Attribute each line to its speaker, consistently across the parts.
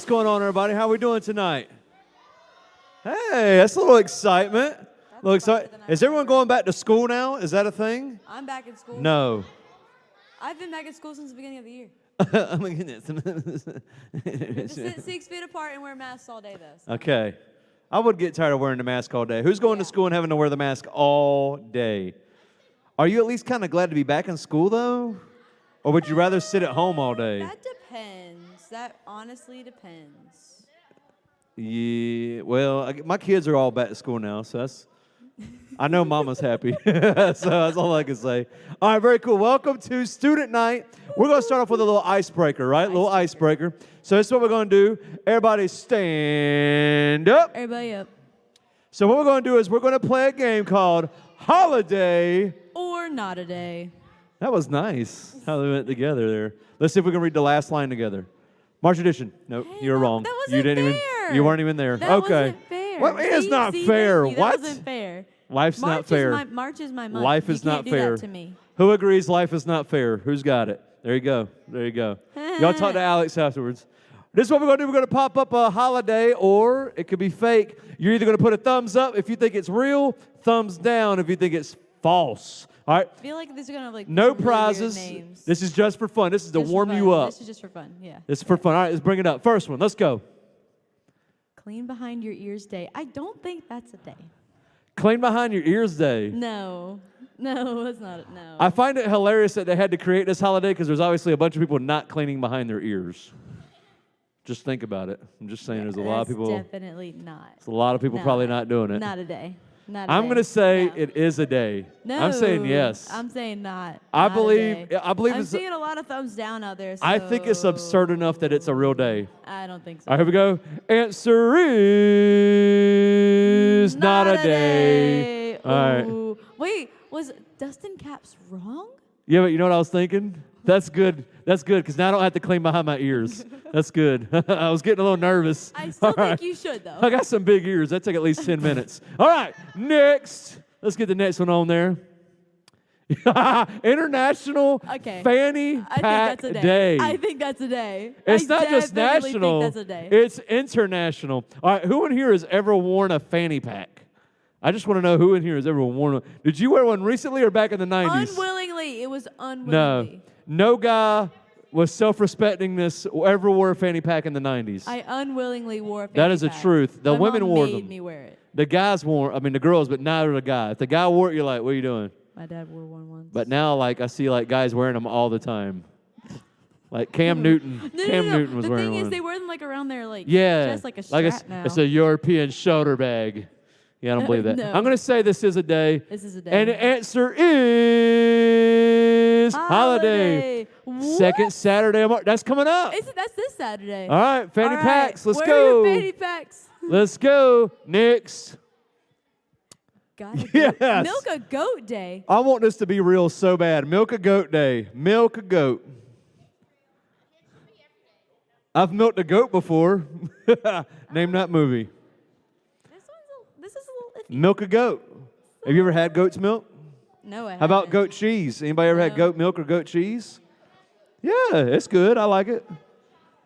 Speaker 1: going on, everybody? How are we doing tonight? Hey, that's a little excitement. Is everyone going back to school now? Is that a thing?
Speaker 2: I'm back in school.
Speaker 1: No.
Speaker 2: I've been back in school since the beginning of the year.
Speaker 1: Oh my goodness.
Speaker 2: We have to sit 6 feet apart and wear masks all day, though. So.
Speaker 1: Okay. I would get tired of wearing the mask all day. Who's going to school and having to wear the mask all day? Are you at least kind of glad to be back in school, though? Or would you rather sit at home all day?
Speaker 2: That depends. That honestly depends.
Speaker 1: Yeah, well, my kids are all back to school now, so I know Mama's happy. So that's all I can say. All right, very cool. Welcome to Student Night. We're going to start off with a little icebreaker, right? A little icebreaker. So this is what we're going to do. Everybody stand up.
Speaker 2: Everybody up.
Speaker 1: So what we're going to do is we're going to play a game called Holiday
Speaker 2: or Not a Day.
Speaker 1: That was nice how they went together there. Let's see if we can read the last line together. March edition. Nope,
Speaker 2: hey,
Speaker 1: you were wrong.
Speaker 2: That wasn't fair.
Speaker 1: You weren't even there.
Speaker 2: That
Speaker 1: okay.
Speaker 2: Wasn't fair.
Speaker 1: Well, it's not fair.
Speaker 2: That
Speaker 1: What?
Speaker 2: wasn't fair.
Speaker 1: Life's not fair.
Speaker 2: March is my month.
Speaker 1: Life is not fair.
Speaker 2: Do that to me.
Speaker 1: Who agrees life is not fair? Who's got it? There you go. There you go. Y'all talk to Alex afterwards. This is what we're going to do. We're going to pop up a holiday, or it could be fake. You're either going to put a thumbs up if you think it's real, thumbs down if you think it's false. All right.
Speaker 2: I feel like these are going to have like
Speaker 1: no
Speaker 2: really
Speaker 1: prizes.
Speaker 2: Names.
Speaker 1: This is just for fun. This is to warm you up.
Speaker 2: This is just for fun. Yeah.
Speaker 1: This is for fun. All right, let's bring it up. First one. Let's go.
Speaker 2: Clean behind your ears day. I don't think that's a day.
Speaker 1: Clean behind your ears day.
Speaker 2: No. No, it's not. No.
Speaker 1: I find it hilarious that they had to create this holiday because there's obviously a bunch of people not cleaning behind their ears. Just think about it. I'm just saying there's a lot of people.
Speaker 2: Definitely not.
Speaker 1: There's a lot of people probably not doing it.
Speaker 2: Not a day.
Speaker 1: I'm going to say it is a day.
Speaker 2: No.
Speaker 1: I'm saying yes.
Speaker 2: I'm saying not.
Speaker 1: I believe
Speaker 2: I'm seeing a lot of thumbs down out there. So
Speaker 1: I think it's absurd enough that it's a real day.
Speaker 2: I don't think so.
Speaker 1: All right, here we go. Answer is not a day. All right.
Speaker 2: Wait, was Dustin Caps wrong?
Speaker 1: Yeah, but you know what I was thinking? That's good. That's good, because now I don't have to clean behind my ears. That's good. I was getting a little nervous.
Speaker 2: I still think you should, though.
Speaker 1: I got some big ears. That take at least 10 minutes. All right, next. Let's get the next one on there. International Fanny Pack Day.
Speaker 2: I think that's a day.
Speaker 1: It's not just national.
Speaker 2: Think that's a day.
Speaker 1: It's international. All right, who in here has ever worn a fanny pack? I just want to know who in here has ever worn one. Did you wear one recently or back in the 90s?
Speaker 2: Unwillingly. It was unwillingly.
Speaker 1: No guy was self-respecting this ever wore a fanny pack in the 90s.
Speaker 2: I unwillingly wore a fanny pack.
Speaker 1: That is the truth. The women wore them.
Speaker 2: My mom made me wear it.
Speaker 1: The guys wore, the girls, but neither the guy. If the guy wore it, you're like, what are you doing?
Speaker 2: My dad wore one once.
Speaker 1: But now, I see, guys wearing them all the time. Like Cam Newton. Cam Newton was wearing one.
Speaker 2: The thing is, they wear them, around their,
Speaker 1: just
Speaker 2: like a strap now.
Speaker 1: It's a European shoulder bag. Yeah, I don't believe that.
Speaker 2: No.
Speaker 1: I'm going to say this is a day.
Speaker 2: This is a day.
Speaker 1: And the answer is holiday. Second Saturday of March. That's coming up.
Speaker 2: That's this Saturday.
Speaker 1: All right, fanny packs. Let's
Speaker 2: Where
Speaker 1: go.
Speaker 2: are your fanny packs?
Speaker 1: Let's go. Next.
Speaker 2: Got it.
Speaker 1: Yes.
Speaker 2: Milk a goat day.
Speaker 1: I want this to be real so bad. Milk a goat day. Milk a goat. I've milked a goat before. Name that movie.
Speaker 2: This is a little iffy.
Speaker 1: Milk a goat. Have you ever had goat's milk?
Speaker 2: No, I haven't.
Speaker 1: How about goat cheese? Anybody ever had goat milk or goat cheese? Yeah, it's good. I like it.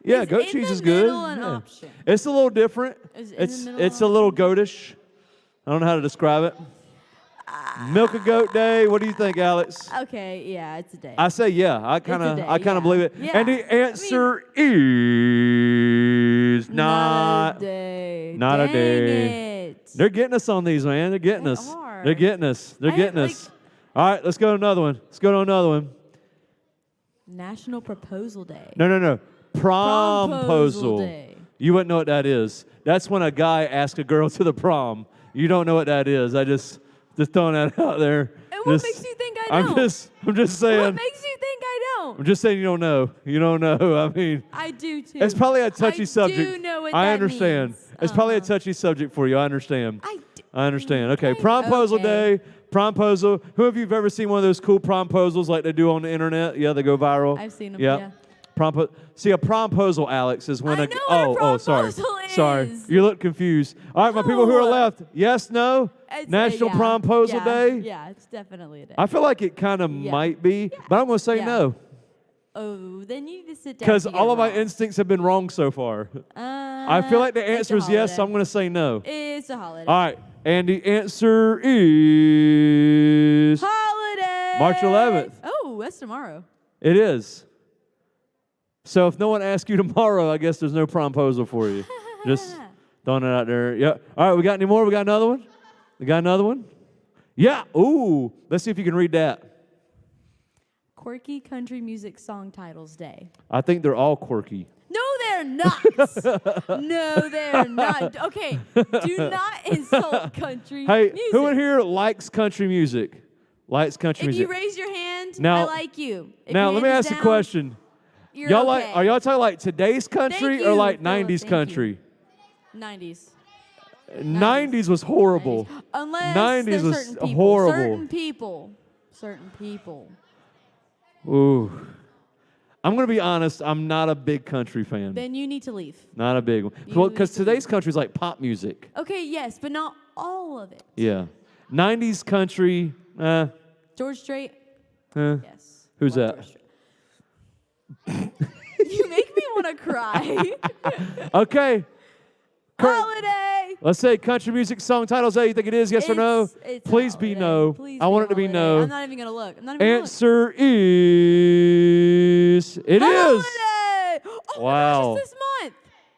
Speaker 1: Yeah, goat cheese is good.
Speaker 2: Yeah.
Speaker 1: It's a little different. It's a little goatish. I don't know how to describe it. Milk a goat day. What do you think, Alex?
Speaker 2: Okay, yeah, it's a day.
Speaker 1: I say yeah. I kind of believe it.
Speaker 2: Yeah.
Speaker 1: And the answer is
Speaker 2: not a day.
Speaker 1: Not a day.
Speaker 2: It.
Speaker 1: They're getting us on these, man. They're getting us. They're getting us. They're getting us. All right, let's go to another one.
Speaker 2: National Proposal Day.
Speaker 1: No. Promposal
Speaker 2: Day.
Speaker 1: You wouldn't know what that is. That's when a guy asks a girl to the prom. You don't know what that is. I just throwing that out there.
Speaker 2: And what makes you think I don't?
Speaker 1: I'm just saying.
Speaker 2: What makes you think I don't?
Speaker 1: I'm just saying you don't know. You don't know. I mean,
Speaker 2: I do too.
Speaker 1: It's probably a touchy subject.
Speaker 2: I do know what
Speaker 1: I
Speaker 2: that
Speaker 1: understand.
Speaker 2: means.
Speaker 1: It's probably a touchy subject for you. I understand. I understand. Okay, promposal day. Promposal. Who of you have ever seen one of those cool promposals like they do on the internet? Yeah, they go viral.
Speaker 2: I've seen them. Yeah.
Speaker 1: See, a promposal, Alex, is when
Speaker 2: I know what a promposal is.
Speaker 1: Sorry. You look confused. All right, my people who are left, yes, no? National Promposal Day?
Speaker 2: Yeah, it's definitely a day.
Speaker 1: I feel like it kind of might be, but I'm going to say no.
Speaker 2: Oh, then you need to sit down.
Speaker 1: Because all of my instincts have been wrong so far. I feel like the answer is yes, so I'm going to say no.
Speaker 2: It's a holiday.
Speaker 1: All right, and the answer is
Speaker 2: Holiday.
Speaker 1: March 11th.
Speaker 2: Oh, that's tomorrow.
Speaker 1: It is. So if no one asks you tomorrow, I guess there's no promposal for you. Just throwing it out there. Yeah. All right, we got any more? We got another one? We got another one? Yeah. Ooh. Let's see if you can read that.
Speaker 2: Quirky Country Music Song Titles Day.
Speaker 1: I think they're all quirky.
Speaker 2: No, they're not. No, they're not. Okay, do not insult country music.
Speaker 1: Who in here likes country music? Likes country music?
Speaker 2: If you raise your hand,
Speaker 1: now,
Speaker 2: I like you. If
Speaker 1: now,
Speaker 2: your
Speaker 1: let me
Speaker 2: hand is
Speaker 1: ask you a
Speaker 2: down,
Speaker 1: question.
Speaker 2: You're
Speaker 1: Y'all
Speaker 2: okay.
Speaker 1: are y'all talking like today's country
Speaker 2: Thank
Speaker 1: or
Speaker 2: you,
Speaker 1: like
Speaker 2: Philip,
Speaker 1: 90s
Speaker 2: thank
Speaker 1: country?
Speaker 2: you. 90s.
Speaker 1: 90s was horrible.
Speaker 2: 90s. Unless
Speaker 1: 90s
Speaker 2: there's
Speaker 1: was
Speaker 2: certain people.
Speaker 1: horrible.
Speaker 2: Certain people.
Speaker 1: Ooh. I'm going to be honest, I'm not a big country fan.
Speaker 2: Then you need to leave.
Speaker 1: Not a big one.
Speaker 2: You
Speaker 1: Well,
Speaker 2: need
Speaker 1: because
Speaker 2: to
Speaker 1: today's country is like pop music.
Speaker 2: Okay, yes, but not all of it.
Speaker 1: Yeah. 90s country,
Speaker 2: George Strait?
Speaker 1: eh.
Speaker 2: Yes.
Speaker 1: Who's
Speaker 2: Love
Speaker 1: that?
Speaker 2: George Strait. You make me want to cry.
Speaker 1: Okay.
Speaker 2: Holiday!
Speaker 1: Let's say country music song titles. Hey, you think it is? Yes or no?
Speaker 2: It's
Speaker 1: Please be
Speaker 2: holiday.
Speaker 1: no.
Speaker 2: Please
Speaker 1: I want it to be
Speaker 2: holiday.
Speaker 1: no.
Speaker 2: I'm not even going to look. I'm not even going to look.
Speaker 1: Answer is it is.
Speaker 2: Holiday! Oh
Speaker 1: Wow.
Speaker 2: my gosh, it's this month.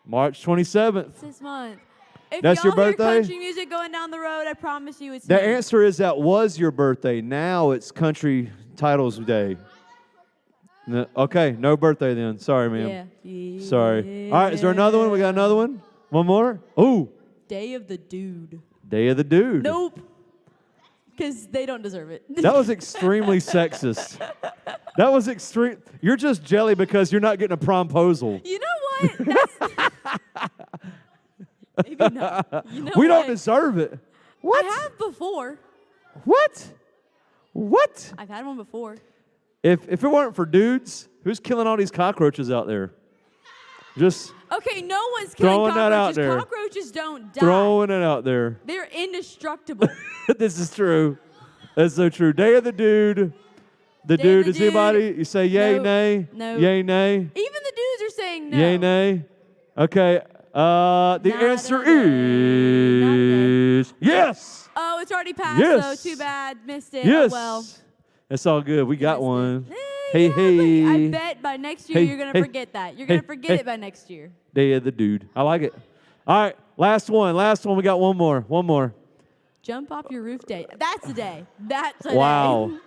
Speaker 1: March 27th.
Speaker 2: It's this month. If
Speaker 1: That's
Speaker 2: y'all
Speaker 1: your birthday?
Speaker 2: hear country music going down the road, I promise you it's
Speaker 1: The
Speaker 2: me.
Speaker 1: answer is that was your birthday. Now it's country titles day. Okay, no birthday then. Sorry, ma'am.
Speaker 2: Yeah.
Speaker 1: Sorry. All right, is there another one? We got another one? One more? Ooh.
Speaker 2: Day of the Dude.
Speaker 1: Day of the Dude.
Speaker 2: Nope. Because they don't deserve it.
Speaker 1: That was extremely sexist. That was extreme. You're just jelly because you're not getting a promposal.
Speaker 2: You know what? That's maybe not. You know
Speaker 1: We
Speaker 2: what?
Speaker 1: don't deserve it. What?
Speaker 2: I have before.
Speaker 1: What? What?
Speaker 2: I've had one before.
Speaker 1: If it weren't for dudes, who's killing all these cockroaches out there? Just
Speaker 2: Okay, no one's killing
Speaker 1: Throwing
Speaker 2: cockroaches.
Speaker 1: that out there.
Speaker 2: Cockroaches don't die.
Speaker 1: throwing it out there.
Speaker 2: They're indestructible.
Speaker 1: This is true. That's so true. Day of the Dude. The
Speaker 2: Day of
Speaker 1: dude.
Speaker 2: the
Speaker 1: Is anybody?
Speaker 2: Dude.
Speaker 1: You say yay,
Speaker 2: No.
Speaker 1: nay?
Speaker 2: No.
Speaker 1: Yay, nay?
Speaker 2: Even the dudes are saying no.
Speaker 1: Yay, nay? Okay. The
Speaker 2: Not
Speaker 1: answer
Speaker 2: a day. Not a day.
Speaker 1: is yes.
Speaker 2: Oh, it's already passed,
Speaker 1: Yes.
Speaker 2: though. Too bad. Missed it.
Speaker 1: Yes.
Speaker 2: Oh, well.
Speaker 1: It's all good. We got
Speaker 2: Missed it.
Speaker 1: one.
Speaker 2: Eh,
Speaker 1: Hey,
Speaker 2: yeah,
Speaker 1: hey.
Speaker 2: but I bet by next year
Speaker 1: Hey,
Speaker 2: you're going
Speaker 1: hey.
Speaker 2: to forget that. You're going to
Speaker 1: Hey,
Speaker 2: forget
Speaker 1: hey.
Speaker 2: it by next year.
Speaker 1: Day of the Dude. I like it. All right. Last one. Last one. We got one more. One more.
Speaker 2: Jump off your roof day. That's a day. That's a
Speaker 1: Wow.
Speaker 2: day.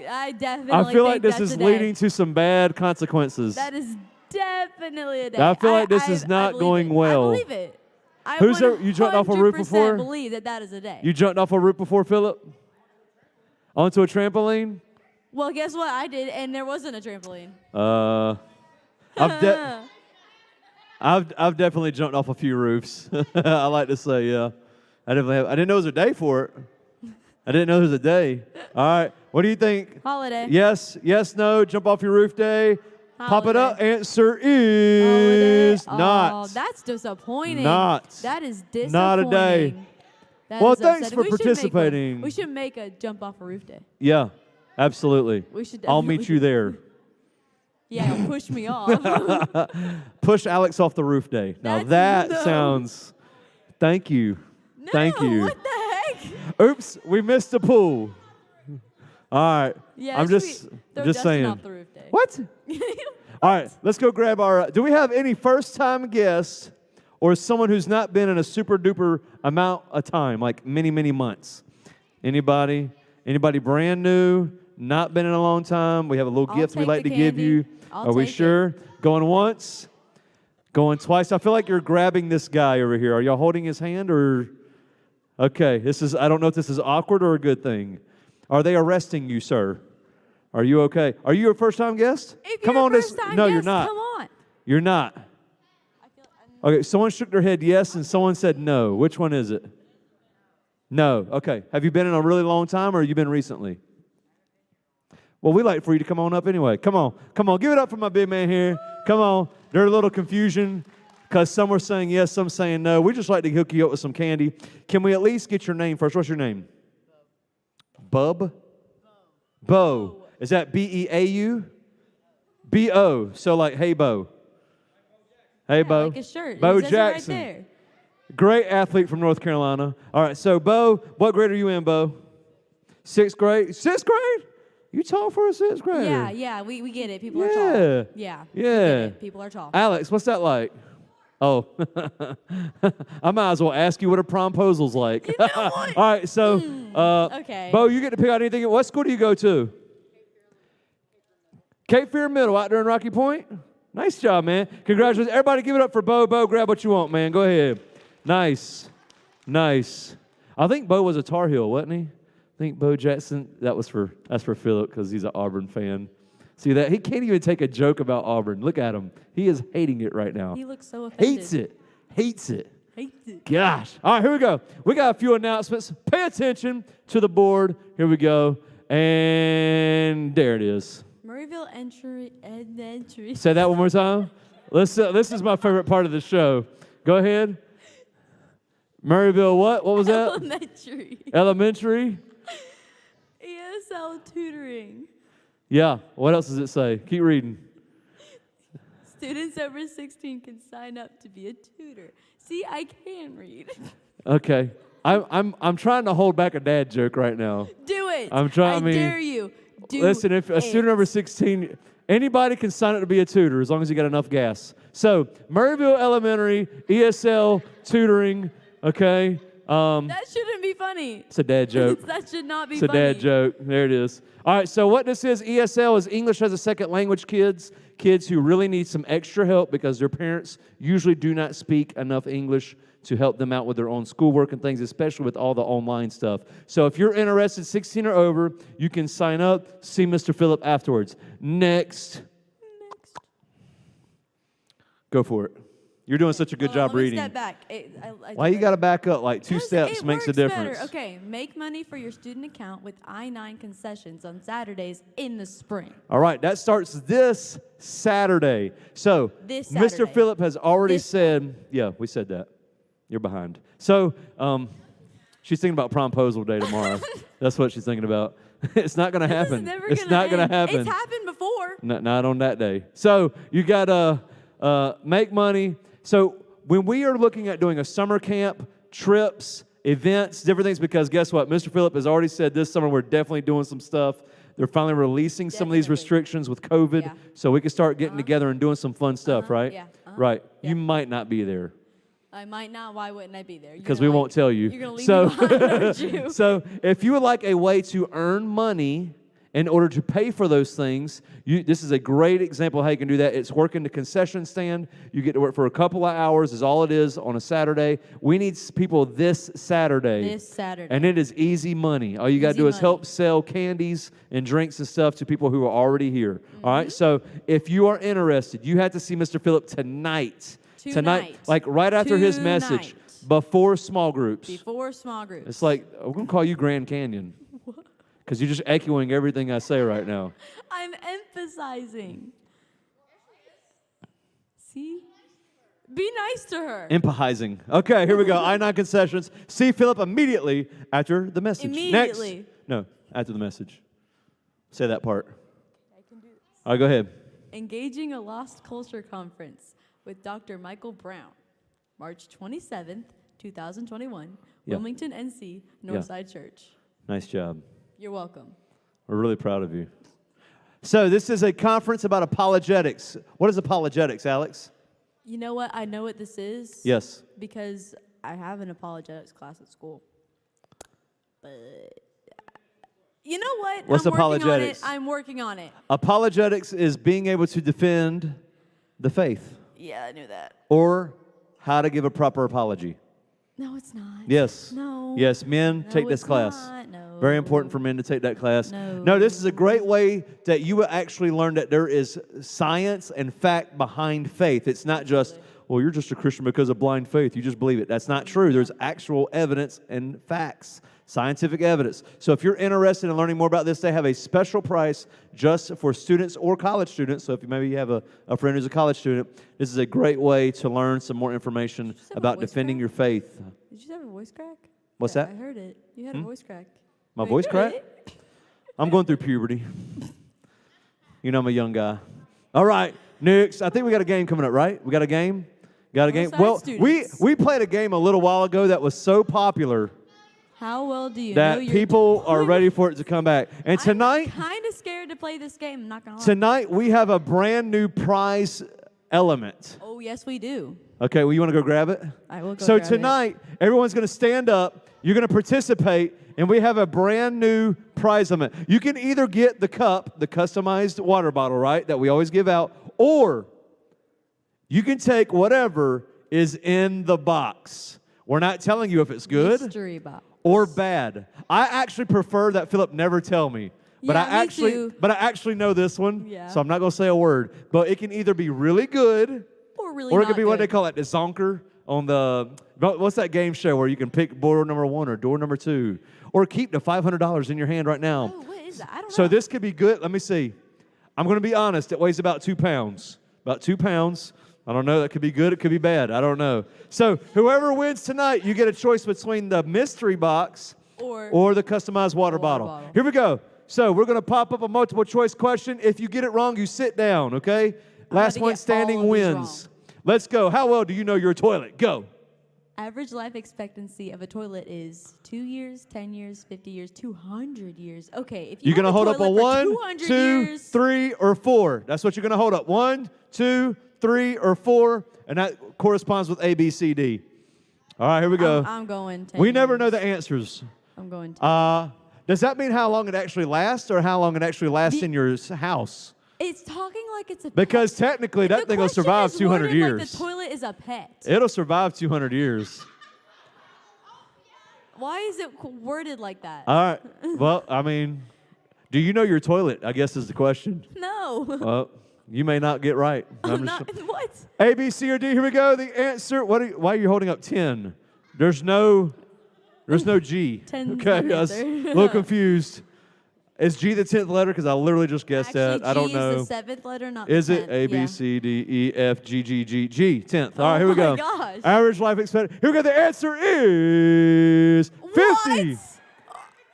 Speaker 2: I definitely
Speaker 1: I feel like
Speaker 2: think
Speaker 1: this
Speaker 2: that's
Speaker 1: is
Speaker 2: a day.
Speaker 1: leading to some bad consequences.
Speaker 2: That is definitely a day.
Speaker 1: I feel like this is not
Speaker 2: believe
Speaker 1: going
Speaker 2: it.
Speaker 1: well.
Speaker 2: I believe it. I
Speaker 1: Who's ever- you jumped off a roof
Speaker 2: 100%
Speaker 1: before?
Speaker 2: believe that that is a day.
Speaker 1: You jumped off a roof before, Philip? Onto a trampoline?
Speaker 2: Well, guess what? I did, and there wasn't a trampoline.
Speaker 1: I've definitely jumped off a few roofs. I like to say, yeah. I definitely have. I didn't know there was a day for it. I didn't know there was a day. All right. What do you think?
Speaker 2: Holiday.
Speaker 1: Yes, yes, no, jump off your roof day. Pop it up.
Speaker 2: Holiday.
Speaker 1: Answer is
Speaker 2: Holiday.
Speaker 1: not.
Speaker 2: Oh, that's disappointing.
Speaker 1: Not.
Speaker 2: That is disappointing.
Speaker 1: Not a day.
Speaker 2: That
Speaker 1: Well,
Speaker 2: is
Speaker 1: thanks
Speaker 2: upsetting.
Speaker 1: for
Speaker 2: We should make one.
Speaker 1: participating.
Speaker 2: We should make a jump off a roof day.
Speaker 1: Yeah, absolutely.
Speaker 2: We should
Speaker 1: I'll
Speaker 2: definitely-
Speaker 1: meet you there.
Speaker 2: Yeah, push me off.
Speaker 1: Push Alex off the roof day. Now
Speaker 2: That's-
Speaker 1: that
Speaker 2: no.
Speaker 1: sounds. Thank you.
Speaker 2: No,
Speaker 1: Thank you.
Speaker 2: What the heck?
Speaker 1: Oops, we missed the pool. All right.
Speaker 2: Yeah,
Speaker 1: I'm
Speaker 2: should
Speaker 1: just,
Speaker 2: we throw
Speaker 1: I'm just
Speaker 2: Dustin
Speaker 1: saying.
Speaker 2: off the roof day.
Speaker 1: What? All right, let's go grab our. Do we have any first-time guests or someone who's not been in a super duper amount of time, like many, many months? Anybody? Anybody brand new? Not been in a long time? We have a little
Speaker 2: I'll
Speaker 1: gift we
Speaker 2: take
Speaker 1: like
Speaker 2: the
Speaker 1: to give
Speaker 2: candy.
Speaker 1: you.
Speaker 2: I'll
Speaker 1: Are we
Speaker 2: take it.
Speaker 1: sure? Going once? Going twice? I feel like you're grabbing this guy over here. Are y'all holding his hand or? Okay, this is. I don't know if this is awkward or a good thing. Are they arresting you, sir? Are you okay? Are you a first-time guest?
Speaker 2: If
Speaker 1: Come
Speaker 2: you're
Speaker 1: on,
Speaker 2: a
Speaker 1: this.
Speaker 2: first-time
Speaker 1: No, you're
Speaker 2: guest,
Speaker 1: not.
Speaker 2: Come on.
Speaker 1: You're not. Okay, someone shook their head yes, and someone said no. Which one is it? No. Okay. Have you been in a really long time, or have you been recently? Well, we like for you to come on up anyway. Come on. Come on. Give it up for my big man here. Come on. There's a little confusion because some were saying yes, some saying no. We just like to hook you up with some candy. Can we at least get your name first? What's your name? Bub? Bo. Is that B-E-A-U? B-O. So like, hey, Bo. Hey, Bo.
Speaker 2: Like a shirt.
Speaker 1: Bo
Speaker 2: It says it
Speaker 1: Jackson.
Speaker 2: right there.
Speaker 1: Great athlete from North Carolina. All right, so Bo, what grade are you in, Bo? 6th grade? 6th grade? You tall for a 6th grader.
Speaker 2: Yeah, we get it. People are tall. Yeah. We get it. People are tall.
Speaker 1: Alex, what's that like? Oh, I might as well ask you what a promposal's like.
Speaker 2: You know what?
Speaker 1: All right, so
Speaker 2: Okay.
Speaker 1: Bo, you get to pick out anything. What school do you go to? Cape Fear Middle out there in Rocky Point. Nice job, man. Congratulations. Everybody give it up for Bo. Bo, grab what you want, man. Go ahead. Nice. I think Bo was a Tar Heel, wasn't he? I think Bo Jackson, that's for Philip because he's an Auburn fan. See that? He can't even take a joke about Auburn. Look at him. He is hating it right now.
Speaker 2: He looks so offended.
Speaker 1: Hates it.
Speaker 2: Hates it.
Speaker 1: Gosh. All right, here we go. We got a few announcements. Pay attention to the board. Here we go. And there it is.
Speaker 2: Murrayville Entry.
Speaker 1: Say that one more time. This is my favorite part of the show. Go ahead. Murrayville what? What was that? Elementary.
Speaker 2: ESL tutoring.
Speaker 1: Yeah. What else does it say? Keep reading.
Speaker 2: Students over 16 can sign up to be a tutor. See, I can read.
Speaker 1: Okay. I'm trying to hold back a dad joke right now.
Speaker 2: Do it.
Speaker 1: I'm trying.
Speaker 2: I dare you.
Speaker 1: Listen, if a student over 16, anybody can sign up to be a tutor as long as you got enough gas. So Murrayville Elementary ESL tutoring. Okay.
Speaker 2: That shouldn't be funny.
Speaker 1: It's a dad joke.
Speaker 2: That should not be
Speaker 1: funny. It's a dad joke. There it is. All right, so what this is, ESL is English as a Second Language kids who really need some extra help because their parents usually do not speak enough English to help them out with their own schoolwork and things, especially with all the online stuff. So if you're interested, 16 or over, you can sign up, see Mr. Phillip afterwards. Next. Go for it. You're doing such a good job reading.
Speaker 2: Step back.
Speaker 1: Why you got to back up? Like 2 steps makes a difference.
Speaker 2: Better. Okay, make money for your student account with I-9 concessions on Saturdays in the spring.
Speaker 1: All right, that starts this Saturday. So
Speaker 2: this Saturday.
Speaker 1: Mr. Phillip has already said, yeah, we said that. You're behind. So she's thinking about promposal day tomorrow. That's what she's thinking about. It's not going to happen. It's not going to happen.
Speaker 2: It's happened before.
Speaker 1: Not on that day. So you got to make money. So when we are looking at doing a summer camp, trips, events, different things, because guess what? Mr. Phillip has already said this summer we're definitely doing some stuff. They're finally releasing some of these restrictions with COVID, so we can start getting together and doing some fun stuff, right?
Speaker 2: Yeah.
Speaker 1: Right. Yeah. You might not be there.
Speaker 2: I might not. Why wouldn't I be there?
Speaker 1: Because we won't tell you.
Speaker 2: You're going to leave me behind, aren't you?
Speaker 1: So if you would like a way to earn money in order to pay for those things, this is a great example of how you can do that. It's working the concession stand. You get to work for a couple of hours is all it is on a Saturday. We need people this Saturday.
Speaker 2: This Saturday.
Speaker 1: And it is easy money. All you got to do is help sell candies and drinks and stuff to people who are already here. All right? So if you are interested, you have to see Mr. Phillip tonight. Tonight, like right after his message, before small groups.
Speaker 2: Before small groups.
Speaker 1: It's like, we're going to call you Grand Canyon. Because you're just echoing everything I say right now.
Speaker 2: I'm emphasizing. See? Be nice to her.
Speaker 1: Empathizing. Okay, here we go. I-9 concessions. See Phillip immediately after the message.
Speaker 2: Immediately.
Speaker 1: Next. No, after the message. Say that part.
Speaker 2: I can do this.
Speaker 1: All right, go ahead.
Speaker 2: Engaging a Lost Culture Conference with Dr. Michael Brown, March 27th, 2021, Wilmington, NC, Northside Church.
Speaker 1: Nice job.
Speaker 2: You're welcome.
Speaker 1: We're really proud of you. So this is a conference about apologetics. What is apologetics, Alex?
Speaker 2: You know what? I know what this is.
Speaker 1: Yes.
Speaker 2: Because I have an apologetics class at school. But you know what?
Speaker 1: What's apologetics?
Speaker 2: I'm working on it.
Speaker 1: Apologetics is being able to defend the faith.
Speaker 2: Yeah, I knew that.
Speaker 1: Or how to give a proper apology.
Speaker 2: No, it's not.
Speaker 1: Yes.
Speaker 2: No.
Speaker 1: Yes, men, take this class.
Speaker 2: No.
Speaker 1: Very important for men to take that class.
Speaker 2: No,
Speaker 1: this is a great way that you will actually learn that there is science and fact behind faith. It's not just, well, you're just a Christian because of blind faith. You just believe it. That's not true. There's actual evidence and facts, scientific evidence. So if you're interested in learning more about this, they have a special price just for students or college students. So if maybe you have a friend who's a college student, this is a great way to learn some more information about defending your faith.
Speaker 2: Did you have a voice crack?
Speaker 1: What's that?
Speaker 2: I heard it. You had a voice crack.
Speaker 1: My voice crack? I'm going through puberty. You know I'm a young guy. All right, next. I think we got a game coming up, right? We got a game? Got a game?
Speaker 2: Northside
Speaker 1: Well,
Speaker 2: students.
Speaker 1: we played a game a little while ago that was so popular
Speaker 2: How well do you know
Speaker 1: that
Speaker 2: your
Speaker 1: people are
Speaker 2: toilet?
Speaker 1: ready for it to come back. And tonight,
Speaker 2: I'm kind of scared to play this game. I'm not gonna lie.
Speaker 1: tonight we have a brand new prize element.
Speaker 2: Oh yes, we do.
Speaker 1: Okay, well, you want to go grab it?
Speaker 2: I will go.
Speaker 1: So
Speaker 2: grab it.
Speaker 1: tonight, everyone's going to stand up. You're going to participate, and we have a brand new prize limit. You can either get the cup, the customized water bottle, right, that we always give out, or you can take whatever is in the box. We're not telling you if it's good
Speaker 2: Mystery box.
Speaker 1: or bad. I actually prefer that Philip never tell me. But
Speaker 2: Yeah,
Speaker 1: I actually,
Speaker 2: me too.
Speaker 1: but I actually know this one,
Speaker 2: Yeah.
Speaker 1: so I'm not going to say a word. But it can either be really good.
Speaker 2: Or really
Speaker 1: Or it
Speaker 2: not
Speaker 1: could be what
Speaker 2: good.
Speaker 1: they call it, the zonker on the, what's that game show where you can pick door number 1 or door number 2? Or keep the $500 in your hand right now.
Speaker 2: Oh, what is that? I don't know.
Speaker 1: So this could be good. Let me see. I'm going to be honest. It weighs about 2 pounds. About 2 pounds. I don't know. That could be good. It could be bad. I don't know. So whoever wins tonight, you get a choice between the mystery box or the customized water bottle. Here we go. So we're going to pop up a multiple choice question. If you get it wrong, you sit down, okay? Last
Speaker 2: to
Speaker 1: one
Speaker 2: get
Speaker 1: standing
Speaker 2: all of these
Speaker 1: wins. Let's go. How well do you know your toilet? Go.
Speaker 2: Average life expectancy of a toilet is 2 years, 10 years, 50 years, 200 years. Okay, if
Speaker 1: You're going to hold up a
Speaker 2: toilet for
Speaker 1: 1,
Speaker 2: 200
Speaker 1: 2,
Speaker 2: years,
Speaker 1: 3, or 4. That's what you're going to hold up. 1, 2, 3, or 4. And that corresponds with A, B, C, D. All right, here we go.
Speaker 2: I'm going 10
Speaker 1: We never know
Speaker 2: years.
Speaker 1: the answers.
Speaker 2: I'm going 10.
Speaker 1: Does that mean how long it actually lasts or how long it actually lasts in your house?
Speaker 2: It's talking like it's a
Speaker 1: Because
Speaker 2: pet.
Speaker 1: technically that
Speaker 2: The
Speaker 1: thing will
Speaker 2: question
Speaker 1: survive
Speaker 2: is
Speaker 1: 200
Speaker 2: worded
Speaker 1: years.
Speaker 2: Like the toilet is a pet.
Speaker 1: It'll survive 200 years.
Speaker 2: Why is it worded like that?
Speaker 1: All right. Well, I mean, do you know your toilet? I guess is the question.
Speaker 2: No.
Speaker 1: Well, you may not get right. I'm just-
Speaker 2: What?
Speaker 1: A, B, C, or D. Here we go. The answer. Why are you holding up 10? There's no G.
Speaker 2: 10's
Speaker 1: Okay,
Speaker 2: the
Speaker 1: I was a
Speaker 2: answer.
Speaker 1: little confused. Is G the 10th letter? Because I literally just guessed
Speaker 2: Actually,
Speaker 1: that. I don't
Speaker 2: G
Speaker 1: know.
Speaker 2: is the 7th letter, not
Speaker 1: Is
Speaker 2: the
Speaker 1: it
Speaker 2: 10th.
Speaker 1: A, B,
Speaker 2: Yeah.
Speaker 1: C, D, E, F, G, G, G, G, 10th? All right, here we
Speaker 2: Oh
Speaker 1: go.
Speaker 2: my gosh.
Speaker 1: Average life expectancy. Here we go. The answer is 50.
Speaker 2: What?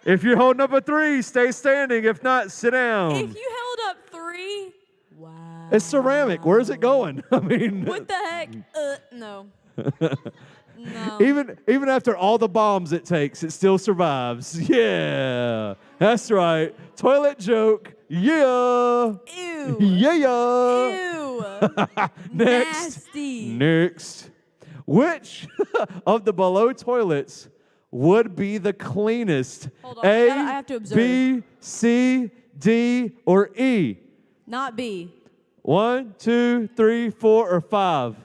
Speaker 1: If you're holding up a 3, stay standing. If not, sit down.
Speaker 2: If you held up 3, wow.
Speaker 1: It's ceramic. Where's it going? I mean,
Speaker 2: What the heck? No. No.
Speaker 1: even after all the bombs it takes, it still survives. Yeah, that's right. Toilet joke. Yeah.
Speaker 2: Ew.
Speaker 1: Yeah.
Speaker 2: Ew.
Speaker 1: Next.
Speaker 2: Nasty.
Speaker 1: Next. Which of the below toilets would be the cleanest?
Speaker 2: Hold on,
Speaker 1: A,
Speaker 2: I have to observe.
Speaker 1: B, C, D, or E?
Speaker 2: Not B.
Speaker 1: 1, 2, 3, 4, or 5.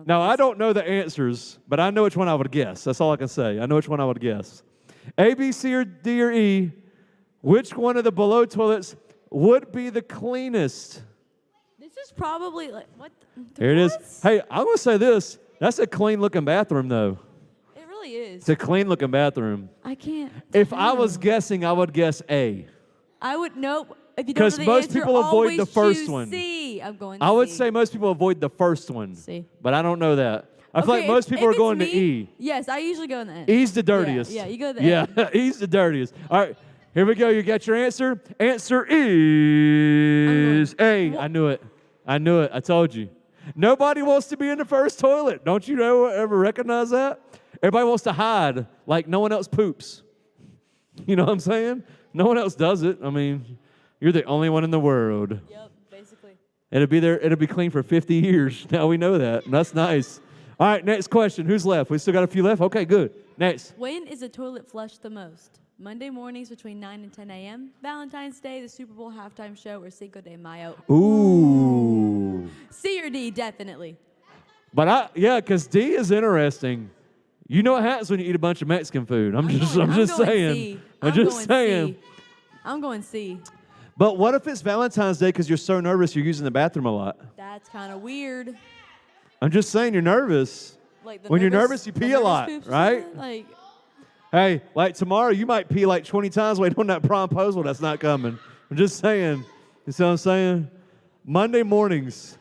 Speaker 1: Now,
Speaker 2: think
Speaker 1: I don't know the answers, but I know which one I would guess. That's all I can say. I know which one I would guess. A, B, C, or D, or E, which one of the below toilets would be the cleanest?
Speaker 2: This is probably like, what?
Speaker 1: Here it is.
Speaker 2: What?
Speaker 1: Hey, I'm going to say this. That's a clean-looking bathroom, though.
Speaker 2: It really is.
Speaker 1: It's a clean-looking bathroom.
Speaker 2: I can't.
Speaker 1: If I was
Speaker 2: tell.
Speaker 1: guessing, I would guess A.
Speaker 2: I would, nope. If you don't
Speaker 1: 'Cause
Speaker 2: know the
Speaker 1: most
Speaker 2: answer,
Speaker 1: people avoid the
Speaker 2: always
Speaker 1: first
Speaker 2: choose
Speaker 1: one.
Speaker 2: C. I'm going
Speaker 1: I would
Speaker 2: C.
Speaker 1: say most people avoid the first one.
Speaker 2: C.
Speaker 1: But I don't know that. I feel like
Speaker 2: Okay,
Speaker 1: most
Speaker 2: if
Speaker 1: people are
Speaker 2: it's
Speaker 1: going to
Speaker 2: me,
Speaker 1: E.
Speaker 2: Yes, I usually go in the end.
Speaker 1: E's the dirtiest.
Speaker 2: Yeah, you go to the
Speaker 1: Yeah,
Speaker 2: end.
Speaker 1: E's the dirtiest. All right, here we go. You got your answer. Answer is A. I knew it. I knew it. I told you. Nobody wants to be in the first toilet. Don't you ever recognize that? Everybody wants to hide like no one else poops. You know what I'm saying? No one else does it. I mean, you're the only one in the world.
Speaker 2: Yep, basically.
Speaker 1: It'll be clean for 50 years. Now we know that. And that's nice. All right, next question. Who's left? We still got a few left? Okay, good. Next.
Speaker 2: When is a toilet flushed the most? Monday mornings between 9 and 10 a.m., Valentine's Day, the Super Bowl halftime show, or Cinco de Mayo?
Speaker 1: Ooh.
Speaker 2: C or D, definitely.
Speaker 1: But because D is interesting. You know what happens when you eat a bunch of Mexican food. I'm just
Speaker 2: going
Speaker 1: saying.
Speaker 2: C.
Speaker 1: I'm just
Speaker 2: going
Speaker 1: saying.
Speaker 2: C. I'm going C.
Speaker 1: But what if it's Valentine's Day because you're so nervous you're using the bathroom a lot?
Speaker 2: That's kind of weird.
Speaker 1: I'm just saying you're nervous.
Speaker 2: Like the
Speaker 1: When you're nervous, you
Speaker 2: the
Speaker 1: pee a
Speaker 2: nervous
Speaker 1: lot,
Speaker 2: poops or
Speaker 1: right?
Speaker 2: something? Like,
Speaker 1: Hey, like tomorrow you might pee like 20 times waiting on that promposal that's not coming. I'm just saying. You see what I'm saying? Monday mornings.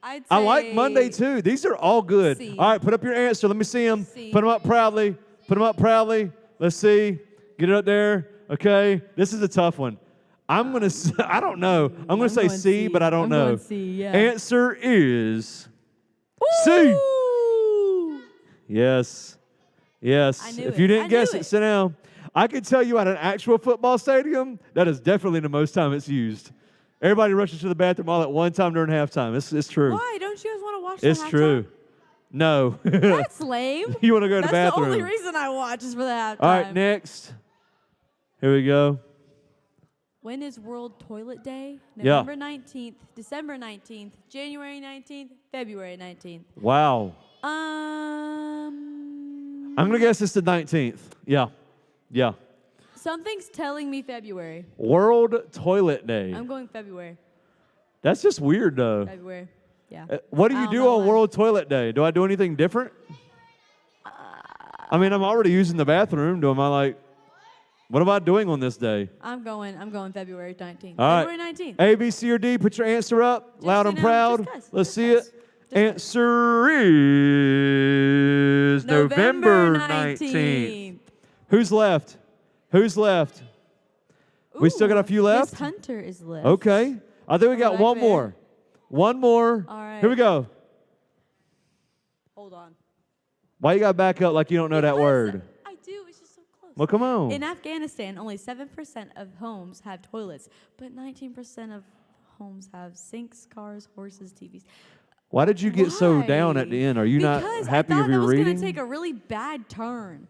Speaker 2: I'd say
Speaker 1: I like Monday too. These are all good.
Speaker 2: C.
Speaker 1: All right, put up your answer. Let me see them.
Speaker 2: C.
Speaker 1: Put them up proudly. Put them up proudly. Let's see. Get it up there. Okay. This is a tough one. I'm gonna. I don't know. I'm gonna say
Speaker 2: going
Speaker 1: C, but I don't
Speaker 2: I'm
Speaker 1: know.
Speaker 2: going C, yeah.
Speaker 1: Answer is C.
Speaker 2: Ooh!
Speaker 1: Yes. Yes.
Speaker 2: I knew
Speaker 1: If
Speaker 2: it.
Speaker 1: you didn't
Speaker 2: I
Speaker 1: guess
Speaker 2: knew
Speaker 1: it,
Speaker 2: it.
Speaker 1: sit down. I can tell you at an actual football stadium, that is definitely the most time it's used. Everybody rushes to the bathroom all at one time during halftime. It's true.
Speaker 2: Why? Don't you guys want to watch
Speaker 1: It's
Speaker 2: the halftime?
Speaker 1: true. No.
Speaker 2: That's lame.
Speaker 1: You want to go to the
Speaker 2: That's
Speaker 1: bathroom.
Speaker 2: the only reason I watch is for the halftime.
Speaker 1: All right, next. Here we go.
Speaker 2: When is World Toilet Day?
Speaker 1: Yeah.
Speaker 2: November 19th, December 19th, January 19th, February 19th.
Speaker 1: Wow. I'm going to guess it's the 19th. Yeah. Yeah.
Speaker 2: Something's telling me February.
Speaker 1: World Toilet Day.
Speaker 2: I'm going February.
Speaker 1: That's just weird, though.
Speaker 2: February. Yeah.
Speaker 1: What do
Speaker 2: I
Speaker 1: you
Speaker 2: don't
Speaker 1: do
Speaker 2: know
Speaker 1: on
Speaker 2: why.
Speaker 1: World Toilet Day? Do I do anything different? I mean, I'm already using the bathroom. What am I doing on this day?
Speaker 2: I'm going February 19th.
Speaker 1: All right.
Speaker 2: February 19th.
Speaker 1: A, B, C, or D, put your answer up, loud and proud. Let's see it. Answer is November 19th. Who's left? Who's left? We still got a few left?
Speaker 2: Miss Hunter is left.
Speaker 1: Okay. I think we got
Speaker 2: Right
Speaker 1: one
Speaker 2: there.
Speaker 1: more. One more.
Speaker 2: All right.
Speaker 1: Here we go.
Speaker 2: Hold on.
Speaker 1: Why you got to back up like you don't know that
Speaker 2: Because
Speaker 1: word?
Speaker 2: I do. It's just so close.
Speaker 1: Well, come on.
Speaker 2: In Afghanistan, only 7% of homes have toilets, but 19% of homes have sinks, cars, horses, TVs.
Speaker 1: Why did you get so down at
Speaker 2: Why?
Speaker 1: the end? Are you not
Speaker 2: Because
Speaker 1: happy
Speaker 2: I
Speaker 1: of
Speaker 2: thought
Speaker 1: your
Speaker 2: that was
Speaker 1: reading?
Speaker 2: going to take a really bad turn.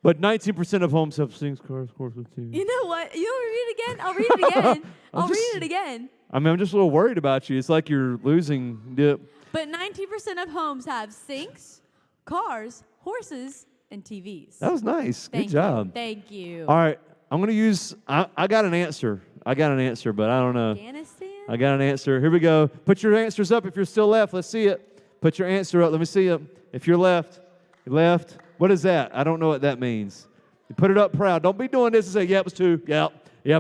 Speaker 1: But 19% of homes have sinks, cars, horses, TVs.
Speaker 2: You know what? You want me to read it again? I'll read it again. I'll
Speaker 1: just-
Speaker 2: read it again.
Speaker 1: I mean, I'm just a little worried about you. It's like you're losing. Yep.
Speaker 2: But 19% of homes have sinks, cars, horses, and TVs.
Speaker 1: That was nice.
Speaker 2: Thank
Speaker 1: Good job.
Speaker 2: You. Thank you.
Speaker 1: All right. I'm going to use, I got an answer. I got an answer, but I don't know.
Speaker 2: Afghanistan?
Speaker 1: I got an answer. Here we go. Put your answers up if you're still left. Let's see it. Put your answer up. Let me see it. If you're left, left. What is that? I don't know what that means. You put it up proud. Don't be doing this and say, yep, it's 2. Yep,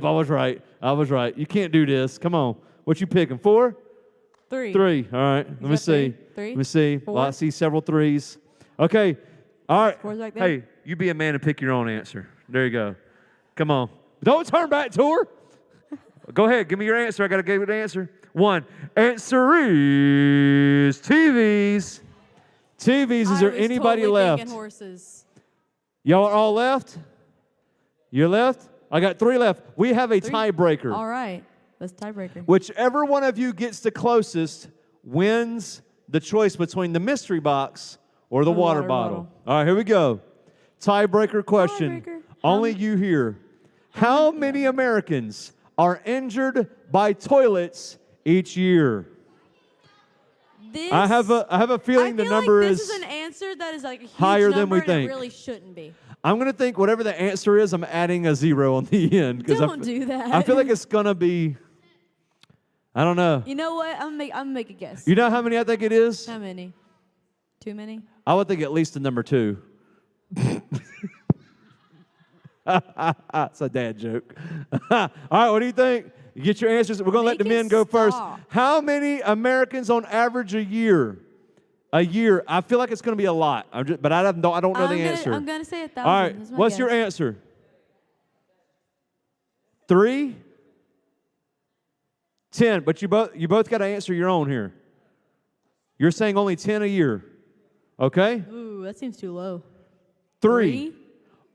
Speaker 1: I was right. I was right. You can't do this. Come on. What you picking? 4?
Speaker 2: 3.
Speaker 1: 3. All right. Let me
Speaker 2: that
Speaker 1: see.
Speaker 2: 3?
Speaker 1: Let me see.
Speaker 2: 4?
Speaker 1: Well, I see several 3s. Okay. All right.
Speaker 2: 4's right there.
Speaker 1: Hey, you be a man and pick your own answer. There you go. Come on. Don't turn back to her. Go ahead. Give me your answer. I got to give you the answer. 1. Answer is TVs. TVs. Is there anybody
Speaker 2: totally
Speaker 1: left?
Speaker 2: thinking horses.
Speaker 1: Y'all are all left? You're left? I got 3 left. We have a
Speaker 2: 3?
Speaker 1: tiebreaker.
Speaker 2: All right. Let's tiebreaker.
Speaker 1: Whichever one of you gets the closest wins the choice between the mystery box or the water bottle. All right, here we go. Tiebreaker question.
Speaker 2: Tiebreaker.
Speaker 1: Only you here. How many Americans are injured by toilets each year?
Speaker 2: This,
Speaker 1: I have a feeling the
Speaker 2: feel
Speaker 1: number
Speaker 2: like
Speaker 1: is
Speaker 2: this is an answer that is like a huge
Speaker 1: higher than
Speaker 2: number
Speaker 1: we
Speaker 2: and
Speaker 1: think.
Speaker 2: It really shouldn't be.
Speaker 1: I'm going to think whatever the answer is, I'm adding a 0 on the end.
Speaker 2: Don't do that.
Speaker 1: I feel like it's going to be, I don't know.
Speaker 2: You know what? I'm gonna make a guess.
Speaker 1: You know how many I think it is?
Speaker 2: How many? Too many?
Speaker 1: I would think at least the number 2. It's a dad joke. All right, what do you think? You get your answers. We're going to let the
Speaker 2: Make it
Speaker 1: men go first.
Speaker 2: stop.
Speaker 1: How many Americans on average a year? A year. I feel like it's going to be a lot. But I don't know the answer.
Speaker 2: I'm gonna say 1,000.
Speaker 1: All right,
Speaker 2: That's my
Speaker 1: what's your
Speaker 2: guess.
Speaker 1: answer? 3? 10. But you both got to answer your own here. You're saying only 10 a year. Okay?
Speaker 2: Ooh, that seems too low.
Speaker 1: 3.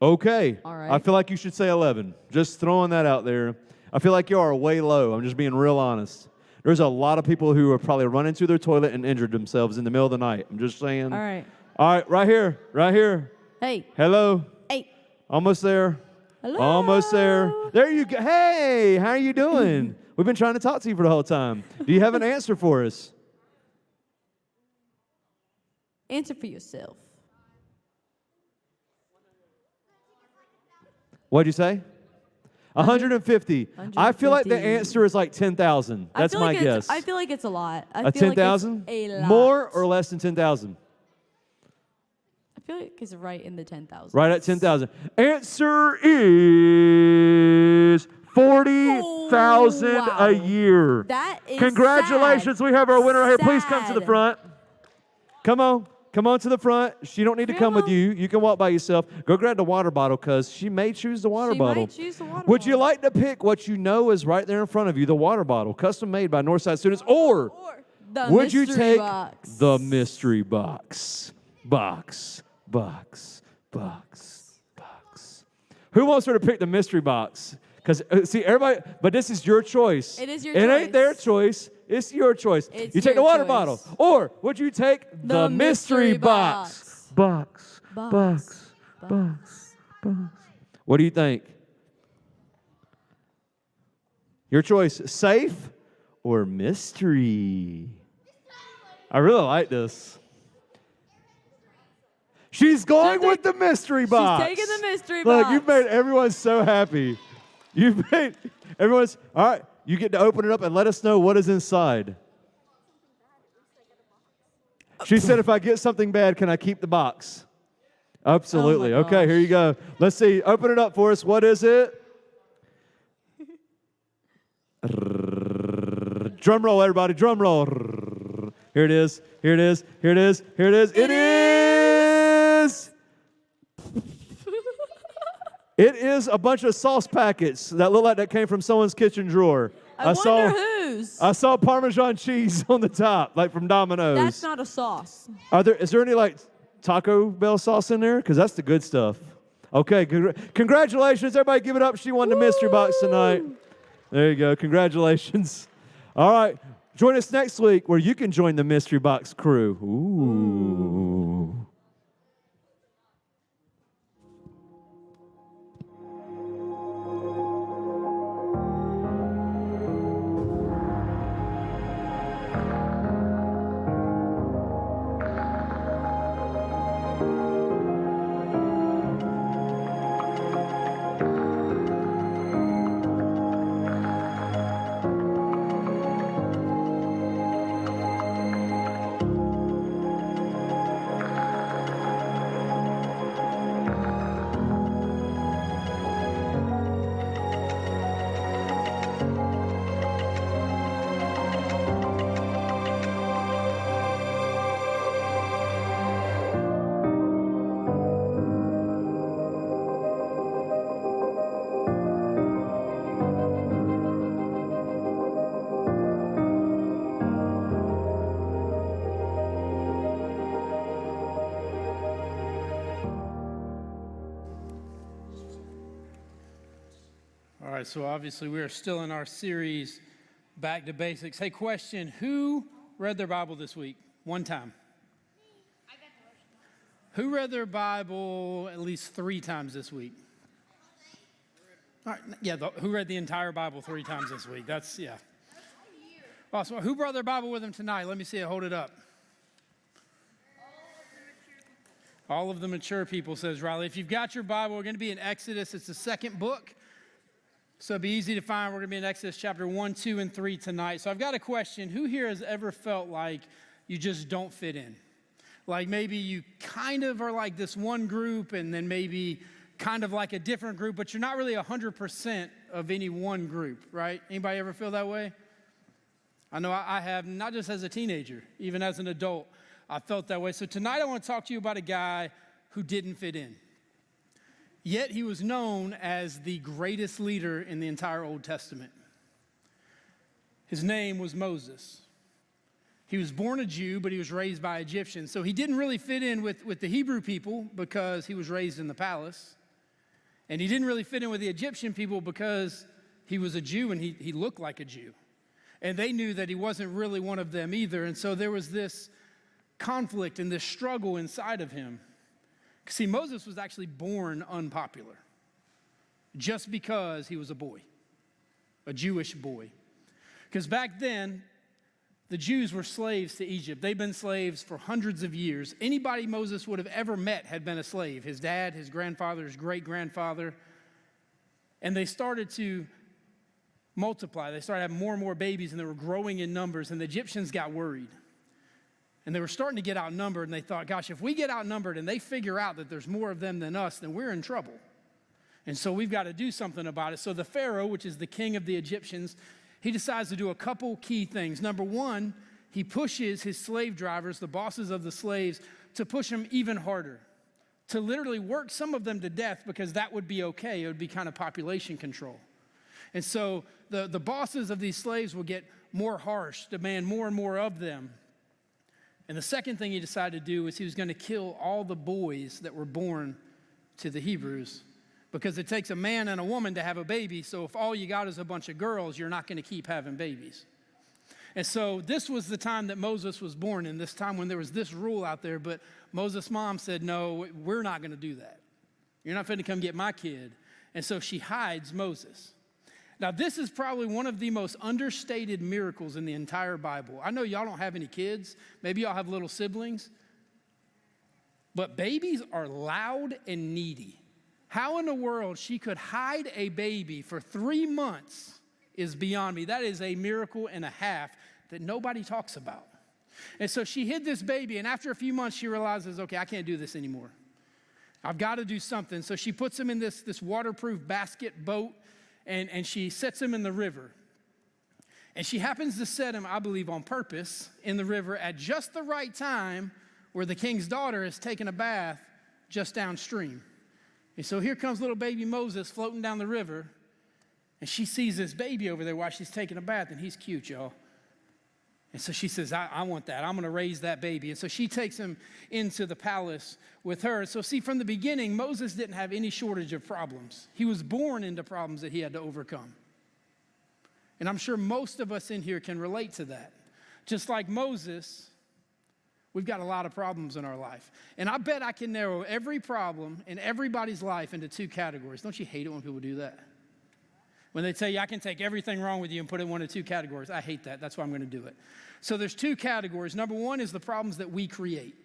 Speaker 1: Okay.
Speaker 2: All right.
Speaker 1: I feel like you should say 11. Just throwing that out there. I feel like you are way low. I'm just being real honest. There's a lot of people who have probably run into their toilet and injured themselves in the middle of the night. I'm just saying.
Speaker 2: All right.
Speaker 1: All right, right here. Right here.
Speaker 2: Hey.
Speaker 1: Hello.
Speaker 2: Hey.
Speaker 1: Almost there.
Speaker 2: Hello.
Speaker 1: Almost there. There you go. Hey, how are you doing? We've been trying to talk to you for the whole time. Do you have an answer for us?
Speaker 2: Answer for yourself.
Speaker 1: What'd you say? 150. I feel like the
Speaker 2: 150.
Speaker 1: answer is like 10,000. That's my guess.
Speaker 2: I feel like it's a lot. I
Speaker 1: A
Speaker 2: feel like
Speaker 1: 10,000?
Speaker 2: it's a lot.
Speaker 1: More or less than 10,000?
Speaker 2: I feel like it's right in the 10,000.
Speaker 1: Right at 10,000. Answer is 40,000
Speaker 2: wow.
Speaker 1: a year.
Speaker 2: That is
Speaker 1: Congratulations.
Speaker 2: sad.
Speaker 1: We have our winner here. Please come to the
Speaker 2: Sad.
Speaker 1: front. Come on. Come on to the front. She don't need to come with you. You can walk by yourself. Go grab the water bottle because she may choose the water bottle.
Speaker 2: She might choose the water
Speaker 1: Would you
Speaker 2: bottle.
Speaker 1: like to pick what you know is right there in front of you, the water bottle, custom made by Northside students, or
Speaker 2: the
Speaker 1: would you
Speaker 2: mystery
Speaker 1: take
Speaker 2: box.
Speaker 1: the mystery box? Box. Who wants her to pick the mystery box? Because, see, everybody, but this is your choice.
Speaker 2: It is your
Speaker 1: It
Speaker 2: choice.
Speaker 1: ain't their choice. It's your choice.
Speaker 2: It's
Speaker 1: You take the
Speaker 2: your
Speaker 1: water
Speaker 2: choice.
Speaker 1: bottle. Or would you take the mystery box? Box. What do you think? Your choice, safe or mystery? I really like this. She's going with the mystery box.
Speaker 2: She's taking the mystery
Speaker 1: Look,
Speaker 2: box.
Speaker 1: you've made everyone so happy. You've made everyone's, all right, you get to open it up and let us know what is inside. She said, if I get something bad, can I keep the box? Absolutely.
Speaker 2: Oh my
Speaker 1: Okay, here you go. Let's see. Open it up for us. What is it? Drum roll, everybody. Drum roll. Here it is. Here it is. Here it is. Here it is. It is. It is a bunch of sauce packets that look like that came from someone's kitchen drawer.
Speaker 2: I wonder whose.
Speaker 1: I saw Parmesan cheese on the top, like from Domino's.
Speaker 2: That's not a sauce.
Speaker 1: Is there any like Taco Bell sauce in there? Because that's the good stuff. Okay, congratulations. Everybody give it up. She won the mystery box tonight. There you go. Congratulations. All right. Join us next week where you can join the mystery box crew. Ooh.
Speaker 3: All right, so obviously we are still in our series, Back to Basics. Hey, question, who read their Bible this week? One time. Who read their Bible at least 3 times this week? All right, yeah, who read the entire Bible 3 times this week? That's, yeah. Awesome. Who brought their Bible with them tonight? Let me see it. Hold it up. All of the mature people, says Riley. If you've got your Bible, we're going to be in Exodus. It's the second book. So it'll be easy to find. We're going to be in Exodus chapter 1, 2, and 3 tonight. So I've got a question. Who here has ever felt like you just don't fit in? Like maybe you kind of are like this one group and then maybe kind of like a different group, but you're not really 100% of any one group, right? Anybody ever feel that way? I know I have, not just as a teenager, even as an adult, I felt that way. So tonight I want to talk to you about a guy who didn't fit in. Yet he was known as the greatest leader in the entire Old Testament. His name was Moses. He was born a Jew, but he was raised by Egyptians. So he didn't really fit in with the Hebrew people because he was raised in the palace. And he didn't really fit in with the Egyptian people because he was a Jew and he looked like a Jew. And they knew that he wasn't really one of them either. And so there was this conflict and this struggle inside of him. See, Moses was actually born unpopular just because he was a boy, a Jewish boy. Because back then, the Jews were slaves to Egypt. They'd been slaves for hundreds of years. Anybody Moses would have ever met had been a slave. His dad, his grandfather, his great-grandfather. And they started to multiply. They started having more and more babies, and they were growing in numbers, and the Egyptians got worried. And they were starting to get outnumbered, and they thought, gosh, if we get outnumbered and they figure out that there's more of them than us, then we're in trouble. And so we've got to do something about it. So the Pharaoh, which is the king of the Egyptians, he decides to do a couple key things. Number one, he pushes his slave drivers, the bosses of the slaves, to push them even harder, to literally work some of them to death because that would be okay. It would be kind of population control. And so the bosses of these slaves would get more harsh, demand more and more of them. And the second thing he decided to do was he was going to kill all the boys that were born to the Hebrews, because it takes a man and a woman to have a baby. So if all you got is a bunch of girls, you're not going to keep having babies. And so this was the time that Moses was born, in this time when there was this rule out there. But Moses' mom said, no, we're not going to do that. You're not going to come get my kid. And so she hides Moses. Now, this is probably one of the most understated miracles in the entire Bible. I know y'all don't have any kids. Maybe y'all have little siblings. But babies are loud and needy. How in the world she could hide a baby for 3 months is beyond me. That is a miracle and a half that nobody talks about. And so she hid this baby, and after a few months, she realizes, okay, I can't do this anymore. I've got to do something. So she puts him in this waterproof basket boat, and she sets him in the river. And she happens to set him, I believe on purpose, in the river at just the right time where the king's daughter is taking a bath just downstream. And so here comes little baby Moses floating down the river, and she sees this baby over there while she's taking a bath, and he's cute, y'all. And so she says, I want that. I'm going to raise that baby. And so she takes him into the palace with her. So see, from the beginning, Moses didn't have any shortage of problems. He was born into problems that he had to overcome. And I'm sure most of us in here can relate to that. Just like Moses, we've got a lot of problems in our life. And I bet I can narrow every problem in everybody's life into 2 categories. Don't you hate it when people do that? When they tell you, I can take everything wrong with you and put it in one of 2 categories. I hate that. That's why I'm going to do it. So there's 2 categories. Number 1 is the problems that we create.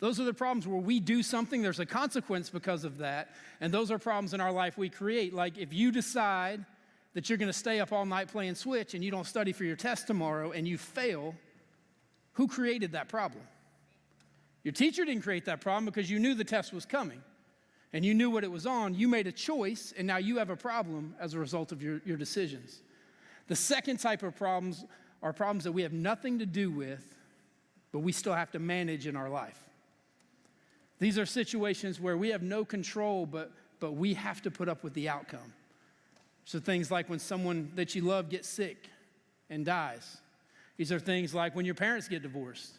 Speaker 3: Those are the problems where we do something, there's a consequence because of that, and those are problems in our life we create. Like if you decide that you're going to stay up all night playing Switch and you don't study for your test tomorrow and you fail, who created that problem? Your teacher didn't create that problem because you knew the test was coming and you knew what it was on. You made a choice, and now you have a problem as a result of your decisions. The second type of problems are problems that we have nothing to do with, but we still have to manage in our life. These are situations where we have no control, but we have to put up with the outcome. So things like when someone that you love gets sick and dies. These are things like when your parents get divorced,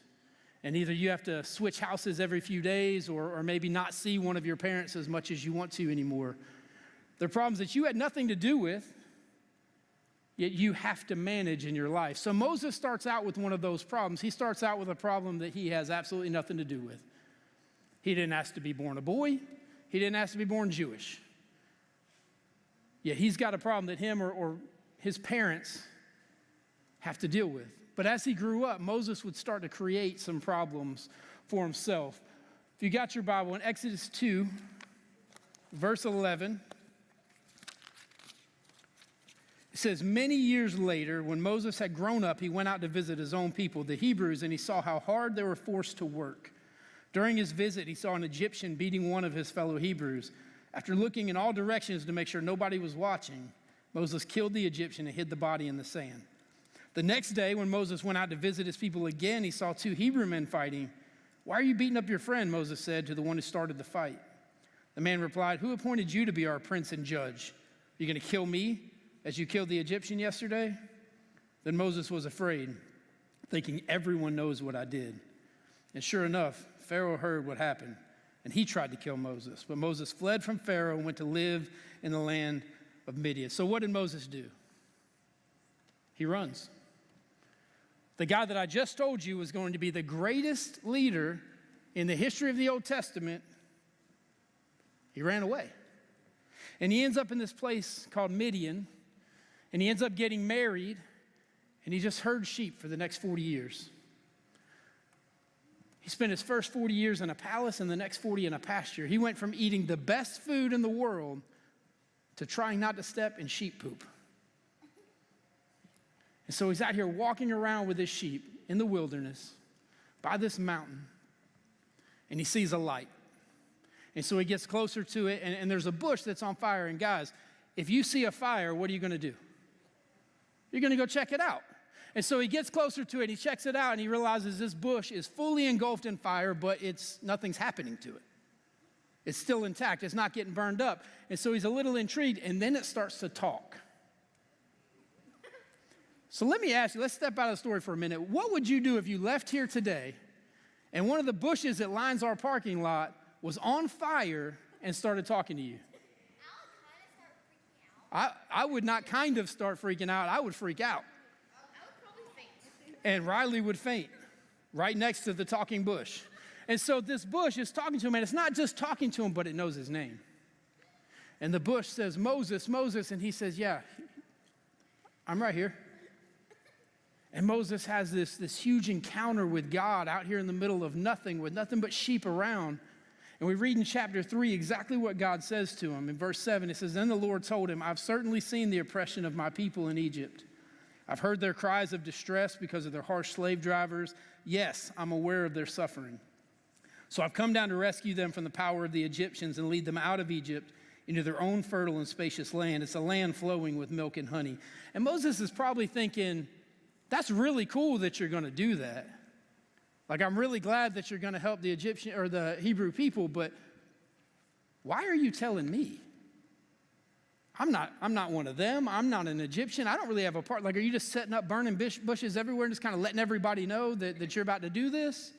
Speaker 3: and either you have to switch houses every few days or maybe not see one of your parents as much as you want to anymore. They're problems that you had nothing to do with, yet you have to manage in your life. So Moses starts out with one of those problems. He starts out with a problem that he has absolutely nothing to do with. He didn't ask to be born a boy. He didn't ask to be born Jewish. Yet he's got a problem that him or his parents have to deal with. But as he grew up, Moses would start to create some problems for himself. If you got your Bible, in Exodus 2, verse 11, it says, many years later, when Moses had grown up, he went out to visit his own people, the Hebrews, and he saw how hard they were forced to work. During his visit, he saw an Egyptian beating one of his fellow Hebrews. After looking in all directions to make sure nobody was watching, Moses killed the Egyptian and hid the body in the sand. The next day, when Moses went out to visit his people again, he saw 2 Hebrew men fighting. Why are you beating up your friend? Moses said to the one who started the fight. The man replied, who appointed you to be our prince and judge? Are you going to kill me as you killed the Egyptian yesterday? Then Moses was afraid, thinking everyone knows what I did. And sure enough, Pharaoh heard what happened, and he tried to kill Moses. But Moses fled from Pharaoh and went to live in the land of Midian. So what did Moses do? He runs. The guy that I just told you was going to be the greatest leader in the history of the Old Testament, he ran away. And he ends up in this place called Midian, and he ends up getting married, and he just herded sheep for the next 40 years. He spent his first 40 years in a palace and the next 40 in a pasture. He went from eating the best food in the world to trying not to step in sheep poop. And so he's out here walking around with his sheep in the wilderness by this mountain, and he sees a light. And so he gets closer to it, and there's a bush that's on fire. And guys, if you see a fire, what are you going to do? You're going to go check it out. And so he gets closer to it, he checks it out, and he realizes this bush is fully engulfed in fire, but nothing's happening to it. It's still intact, it's not getting burned up. And so he's a little intrigued, and then it starts to talk. So let me ask you, let's step out of the story for a minute. What would you do if you left here today and one of the bushes that lines our parking lot was on fire and started talking to you? I would not kind of start freaking out. I would freak out.
Speaker 4: I would probably faint.
Speaker 3: And Riley would faint right next to the talking bush. And so this bush is talking to him, and it's not just talking to him, but it knows his name. And the bush says, Moses, Moses, and he says, yeah, I'm right here. And Moses has this huge encounter with God out here in the middle of nothing, with nothing but sheep around. And we read in chapter 3 exactly what God says to him. In verse 7, it says, then the Lord told him, I've certainly seen the oppression of my people in Egypt. I've heard their cries of distress because of their harsh slave drivers. Yes, I'm aware of their suffering. So I've come down to rescue them from the power of the Egyptians and lead them out of Egypt into their own fertile and spacious land. It's a land flowing with milk and honey. And Moses is probably thinking, that's really cool that you're going to do that. Like, I'm really glad that you're going to help the Egyptian or the Hebrew people, but why are you telling me? I'm not one of them. I'm not an Egyptian. I don't really have a part. Like, are you just setting up burning bushes everywhere and just kind of letting everybody know that you're about to do this?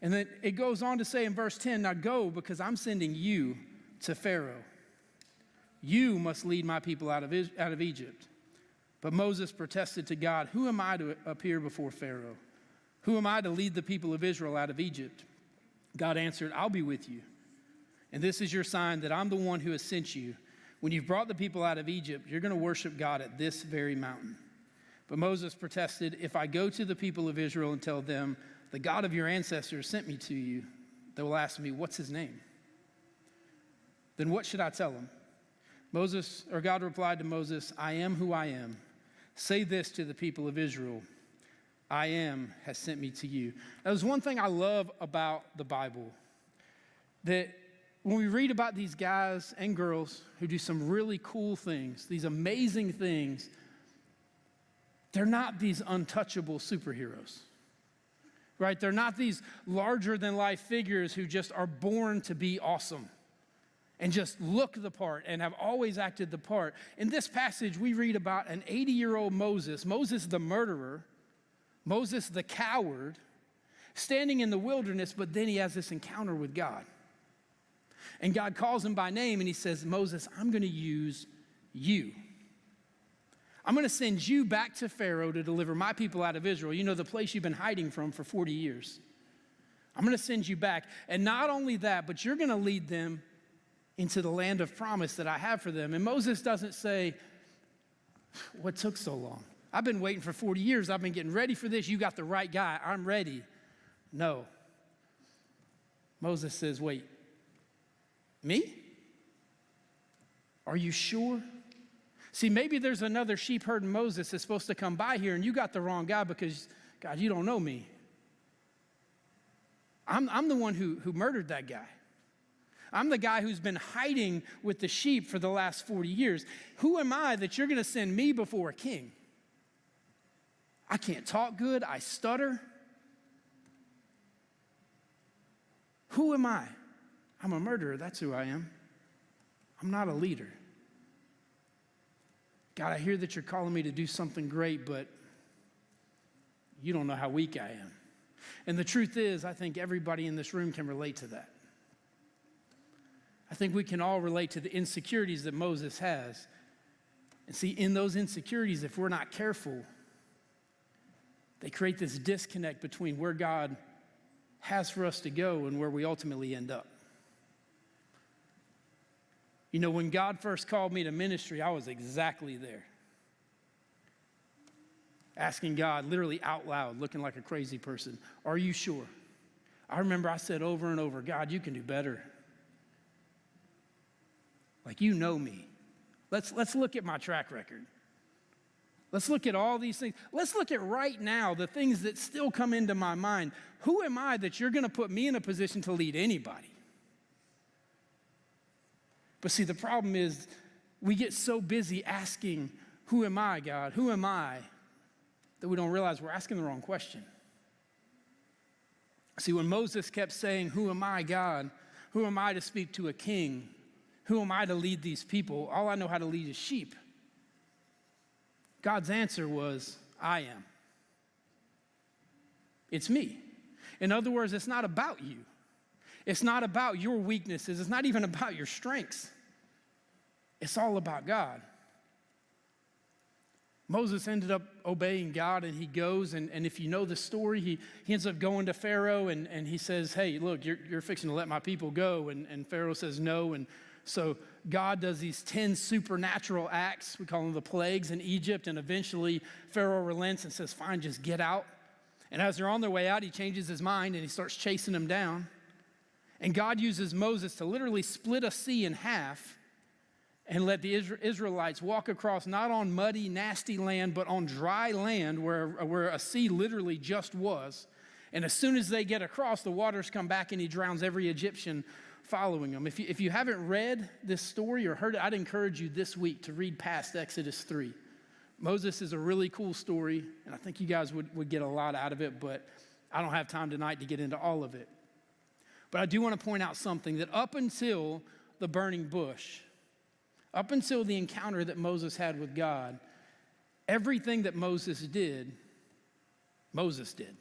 Speaker 3: And then it goes on to say in verse 10, now go, because I'm sending you to Pharaoh. You must lead my people out of Egypt. But Moses protested to God, who am I to appear before Pharaoh? Who am I to lead the people of Israel out of Egypt? God answered, I'll be with you. And this is your sign that I'm the one who has sent you. When you've brought the people out of Egypt, you're going to worship God at this very mountain. But Moses protested, if I go to the people of Israel and tell them, the God of your ancestors sent me to you, they will ask me, what's his name? Then what should I tell them? God replied to Moses, I am who I am. Say this to the people of Israel, I am has sent me to you. Now, there's one thing I love about the Bible, that when we read about these guys and girls who do some really cool things, these amazing things, they're not these untouchable superheroes, right? They're not these larger-than-life figures who just are born to be awesome and just look the part and have always acted the part. In this passage, we read about an 80-year-old Moses the murderer, Moses the coward, standing in the wilderness, but then he has this encounter with God. And God calls him by name and he says, Moses, I'm going to use you. I'm going to send you back to Pharaoh to deliver my people out of Israel. You know, the place you've been hiding from for 40 years. I'm going to send you back. And not only that, but you're going to lead them into the land of promise that I have for them. And Moses doesn't say, what took so long? I've been waiting for 40 years. I've been getting ready for this. You got the right guy. I'm ready. No. Moses says, wait, me? Are you sure? See, maybe there's another sheep herding Moses that's supposed to come by here and you got the wrong guy because, God, you don't know me. I'm the one who murdered that guy. I'm the guy who's been hiding with the sheep for the last 40 years. Who am I that you're going to send me before a king? I can't talk good. I stutter. Who am I? I'm a murderer. That's who I am. I'm not a leader. God, I hear that you're calling me to do something great, but you don't know how weak I am. And the truth is, I think everybody in this room can relate to that. I think we can all relate to the insecurities that Moses has. And see, in those insecurities, if we're not careful, they create this disconnect between where God has for us to go and where we ultimately end up. You know, when God first called me to ministry, I was exactly there. Asking God, literally out loud, looking like a crazy person, are you sure? I remember I said over and over, God, you can do better. Like, you know me. Let's look at my track record. Let's look at all these things. Let's look at right now the things that still come into my mind. Who am I that you're going to put me in a position to lead anybody? But see, the problem is we get so busy asking, who am I, God? Who am I? that we don't realize we're asking the wrong question. See, when Moses kept saying, "Who am I, God? Who am I to speak to a king? Who am I to lead these people? All I know how to lead is sheep." God's answer was, "I am. It's me." In other words, it's not about you. It's not about your weaknesses. It's not even about your strengths. It's all about God. Moses ended up obeying God, and he goes, and if you know the story, he ends up going to Pharaoh, and he says, "Hey, look, you're fixing to let my people go." And Pharaoh says no, and so God does these 10 supernatural acts, we call them the plagues in Egypt, and eventually Pharaoh relents and says, "Fine, just get out." And as they're on their way out, he changes his mind, and he starts chasing them down. And God uses Moses to literally split a sea in half and let the Israelites walk across not on muddy, nasty land, but on dry land where a sea literally just was. And as soon as they get across, the waters come back and he drowns every Egyptian following him. If you haven't read this story or heard it, I'd encourage you this week to read past Exodus 3. Moses is a really cool story, and I think you guys would get a lot out of it, but I don't have time tonight to get into all of it. But I do want to point out something, that up until the burning bush, up until the encounter that Moses had with God, everything that Moses did. And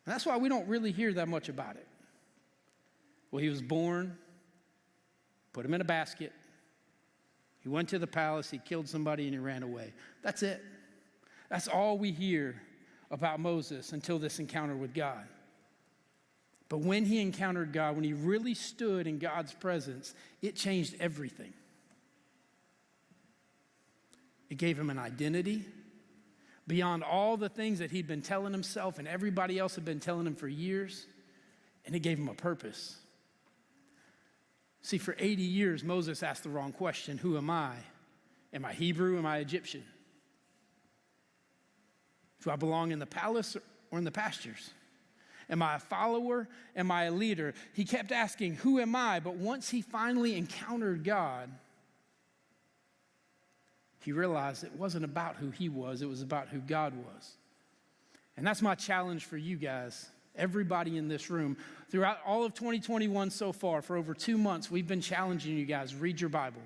Speaker 3: that's why we don't really hear that much about it. Well, he was born, put him in a basket, he went to the palace, he killed somebody, and he ran away. That's it. That's all we hear about Moses until this encounter with God. But when he encountered God, when he really stood in God's presence, it changed everything. It gave him an identity beyond all the things that he'd been telling himself and everybody else had been telling him for years, and it gave him a purpose. See, for 80 years, Moses asked the wrong question: who am I? Am I Hebrew? Am I Egyptian? Do I belong in the palace or in the pastures? Am I a follower? Am I a leader? He kept asking, who am I? But once he finally encountered God, he realized it wasn't about who he was, it was about who God was. And that's my challenge for you guys, everybody in this room. Throughout all of 2021 so far, for over 2 months, we've been challenging you guys, read your Bible,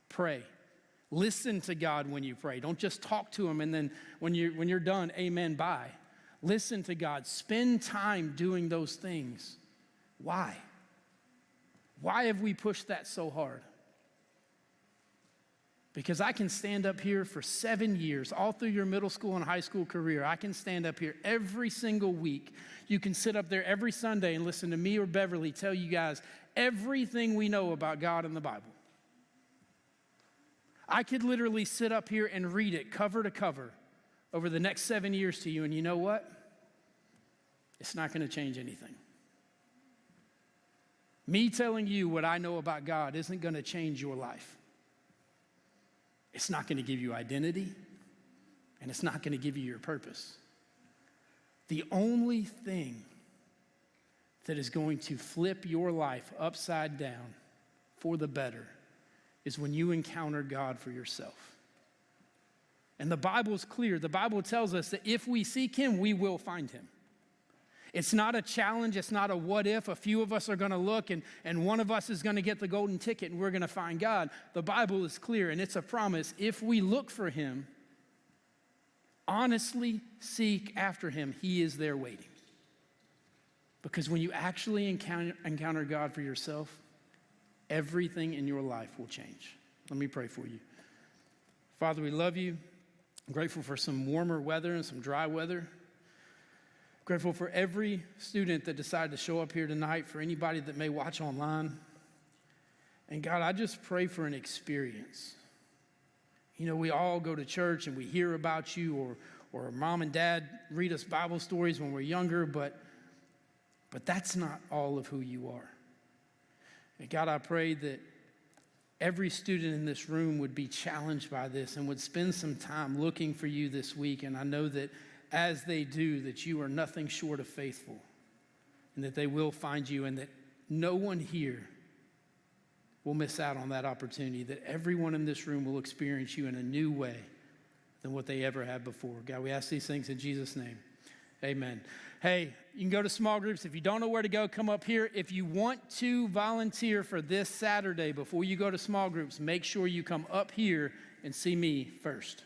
Speaker 3: pray. Listen to God when you pray. Don't just talk to him and then when you're done, amen, bye. Listen to God. Spend time doing those things. Why? Why have we pushed that so hard? Because I can stand up here for 7 years, all through your middle school and high school career. I can stand up here every single week. You can sit up there every Sunday and listen to me or Beverly tell you guys everything we know about God in the Bible. I could literally sit up here and read it cover to cover over the next 7 years to you, and you know what? It's not going to change anything. Me telling you what I know about God isn't going to change your life. It's not going to give you identity, and it's not going to give you your purpose. The only thing that is going to flip your life upside down for the better is when you encounter God for yourself. And the Bible is clear. The Bible tells us that if we seek him, we will find him. It's not a challenge. It's not a what if. A few of us are going to look and one of us is going to get the golden ticket and we're going to find God. The Bible is clear, and it's a promise. If we look for him, honestly seek after him, he is there waiting. Because when you actually encounter God for yourself, everything in your life will change. Let me pray for you. Father, we love you. I'm grateful for some warmer weather and some dry weather. Grateful for every student that decided to show up here tonight, for anybody that may watch online. And God, I just pray for an experience. You know, we all go to church and we hear about you, or mom and dad read us Bible stories when we're younger, but that's not all of who you are. And God, I pray that every student in this room would be challenged by this and would spend some time looking for you this week. And I know that as they do, that you are nothing short of faithful, and that they will find you, and that no one here will miss out on that opportunity, that everyone in this room will experience you in a new way than what they ever had before. God, we ask these things in Jesus' name. Amen. Hey, you can go to small groups. If you don't know where to go, come up here. If you want to volunteer for this Saturday before you go to small groups, make sure you come up here and see me first.